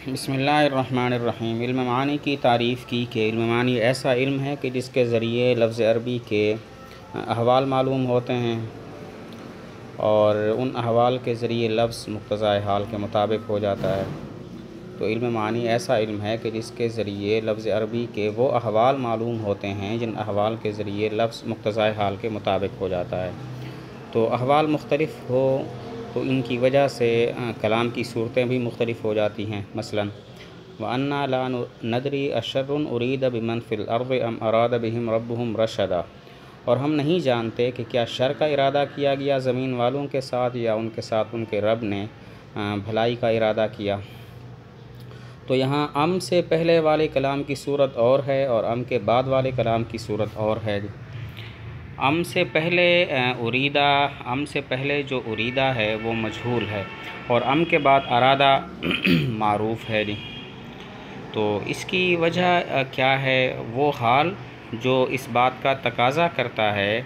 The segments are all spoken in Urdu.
بسم اللہ الرحمن الرحیم۔ علم معانی کی تعریف کی کہ علم معانی ایسا علم ہے کہ جس کے ذریعے لفظ عربی کے احوال معلوم ہوتے ہیں اور ان احوال کے ذریعے لفظ مقتضائے حال کے مطابق ہو جاتا ہے۔ تو علم معانی ایسا علم ہے کہ جس کے ذریعے لفظ عربی کے وہ احوال معلوم ہوتے ہیں جن احوال کے ذریعے لفظ مقتضائے حال کے مطابق ہو جاتا ہے۔ تو احوال مختلف ہو تو ان کی وجہ سے کلام کی صورتیں بھی مختلف ہو جاتی ہیں۔ مثلاً وَأَنَّا لَا نَدْرِي أَشَرٌ أُرِيدَ بِمَنْ فِي الْأَرْضِ أَمْ أَرَادَ بِهِمْ رَبُّهُمْ رَشَدًا، اور ہم نہیں جانتے کہ کیا شر کا ارادہ کیا گیا زمین والوں کے ساتھ یا ان کے ساتھ ان کے رب نے بھلائی کا ارادہ کیا۔ تو یہاں ام سے پہلے والے کلام کی صورت اور ہے اور ام کے بعد والے کلام کی صورت اور ہے۔ ام سے پہلے جو اریدہ ہے وہ مجہول ہے اور ام کے بعد ارادہ معروف ہے۔ تو اس کی وجہ کیا ہے؟ وہ حال جو اس بات کا تقاضا کرتا ہے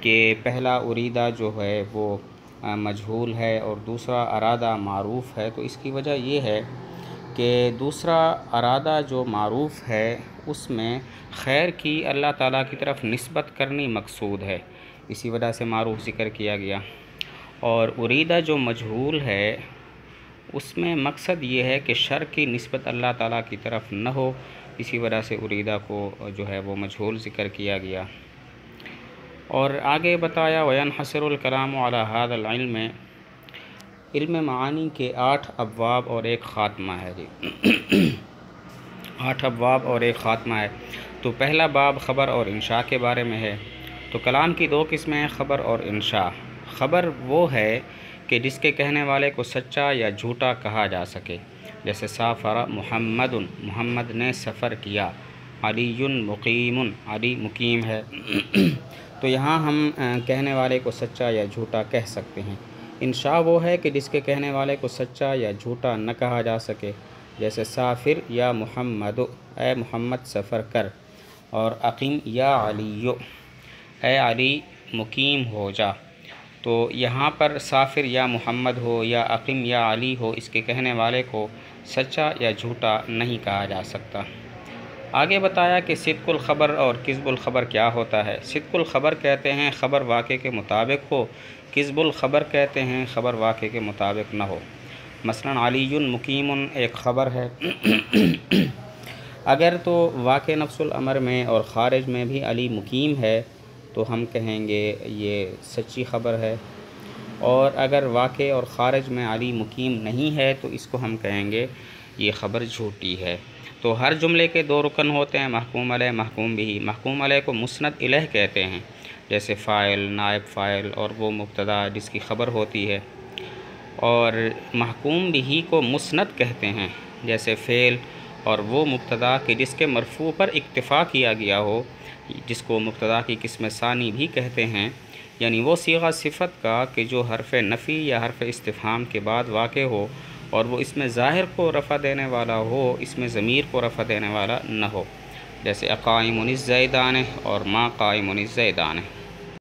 کہ پہلا اریدہ جو ہے وہ مجہول ہے اور دوسرا ارادہ معروف ہے، تو اس کی وجہ یہ ہے کہ دوسرا ارادہ جو معروف ہے اس میں خیر کی اللہ تعالیٰ کی طرف نسبت کرنی مقصود ہے، اسی وجہ سے معروف ذکر کیا گیا۔ اور اریدہ جو مجہول ہے اس میں مقصد یہ ہے کہ شر کی نسبت اللہ تعالیٰ کی طرف نہ ہو، اسی وجہ سے اریدہ کو جو ہے وہ مجہول ذکر کیا گیا۔ اور آگے بتایا وَيَنْحَصِرُ الْكَلَامُ عَلَى هَذَا الْعِلْمِ، علم معانی کے 8 ابواب اور ایک خاتمہ ہے 8 ابواب اور ایک خاتمہ ہے۔ تو پہلا باب خبر اور انشاء کے بارے میں ہے۔ تو کلام کی 2 قسمیں ہیں، خبر اور انشاء۔ خبر وہ ہے کہ جس کے کہنے والے کو سچا یا جھوٹا کہا جا سکے، جیسے سافر محمد، محمد نے سفر کیا، علی مقیم، علی مقیم ہے۔ تو یہاں ہم کہنے والے کو سچا یا جھوٹا کہہ سکتے ہیں۔ انشاء وہ ہے کہ جس کے کہنے والے کو سچا یا جھوٹا نہ کہا جا سکے، جیسے سافر یا محمد، اے محمد سفر کر، اور اقیم یا علی، اے علی مقیم ہو جا۔ تو یہاں پر سافر یا محمد ہو یا اقیم یا علی ہو، اس کے کہنے والے کو سچا یا جھوٹا نہیں کہا جا سکتا۔ آگے بتایا کہ صدق الخبر اور کذب الخبر کیا ہوتا ہے۔ صدق الخبر کہتے ہیں خبر واقعے کے مطابق ہو، کذب الخبر کہتے ہیں خبر واقعے کے مطابق نہ ہو۔ مثلاً علی مقیم ایک خبر ہے، اگر تو واقع نفس الامر میں اور خارج میں بھی علی مقیم ہے تو ہم کہیں گے یہ سچی خبر ہے، اور اگر واقع اور خارج میں علی مقیم نہیں ہے تو اس کو ہم کہیں گے یہ خبر جھوٹی ہے۔ تو ہر جملے کے 2 رکن ہوتے ہیں، محکوم علیہ، محکوم بھی۔ محکوم علیہ کو مسند الیہ کہتے ہیں، جیسے فاعل، نائب فاعل اور وہ مبتدا جس کی خبر ہوتی ہے، اور محکوم بھی کو مسند کہتے ہیں، جیسے فعل اور وہ مبتدا کہ جس کے مرفوع پر اکتفا کیا گیا ہو، جس کو مبتدا کی قسم ثانی بھی کہتے ہیں، یعنی وہ صیغہ صفت کا کہ جو حرف نفی یا حرف استفہام کے بعد واقع ہو اور وہ اس میں ظاہر کو رفع دینے والا ہو، اس میں ضمیر کو رفع دینے والا نہ ہو، جیسے اقائم الزیدان اور ما قائم الزیدان۔